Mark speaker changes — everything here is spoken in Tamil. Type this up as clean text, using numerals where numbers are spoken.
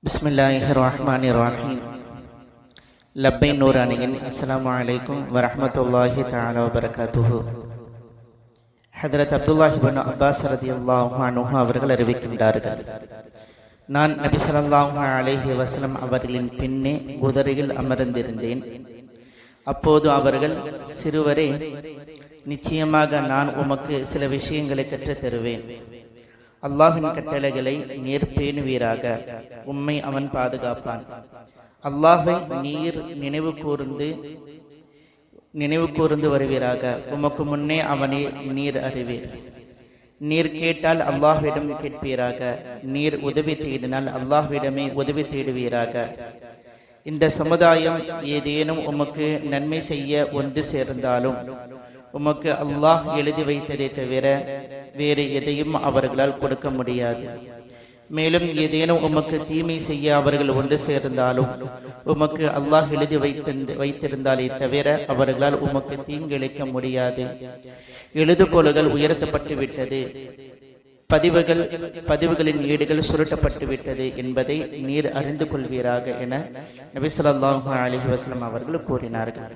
Speaker 1: பிஸ்மில்லாஹிர்ரஹ்மானிர்ரஹீம். லப்பை நூரானியின் அஸ்ஸலாமு அலைக்கும் வரஹ்மத்துல்லாஹி தஆலா வபரகாத்துஹு. ஹதரத் அப்துல்லாஹ் இப்னு அப்பாஸ் ரலியல்லாஹு அன்ஹு அவர்கள் அறிவிக்கின்றார்கள், நான் நபி ஸல்லல்லாஹு அலைஹி வஸல்லம் அவர்களின் பின்னே குதிரையில் அமர்ந்திருந்தேன். அப்போது அவர்கள், சிறுவரே, நிச்சயமாக நான் உமக்கு சில விஷயங்களை கற்றுத் தருவேன். அல்லாஹின் கட்டளைகளை நீர் பேணுவீராக, உம்மை அவன் பாதுகாப்பான். அல்லாஹை நீர் நினைவு கூர்ந்து வருவீராக, உமக்கு முன்னே அவனை நீர் அறிவீர். நீர் கேட்டால் அல்லாஹ்விடம் கேட்பீராக, நீர் உதவி தேடினால் அல்லாஹ்விடமே உதவி தேடுவீராக. இந்த சமுதாயம் ஏதேனும் உமக்கு நன்மை செய்ய ஒன்று சேர்ந்தாலும் உமக்கு அல்லாஹ் எழுதி வைத்ததை தவிர வேறு எதையும் அவர்களால் கொடுக்க முடியாது. மேலும் ஏதேனும் உமக்கு தீமை செய்ய அவர்கள் ஒன்று சேர்ந்தாலும் உமக்கு அல்லாஹ் எழுதி வைத்திருந்தாலே தவிர அவர்களால் உமக்கு தீங்கிழைக்க முடியாது. எழுதுகோள்கள் உயர்த்தப்பட்டு விட்டது, பதிவுகளின் ஏடுகள் சுருட்டப்பட்டு விட்டது என்பதை நீர் அறிந்து கொள்வீராக என நபி ஸல்லல்லாஹு அலைஹி வஸல்லம் அவர்கள் கூறினார்கள்.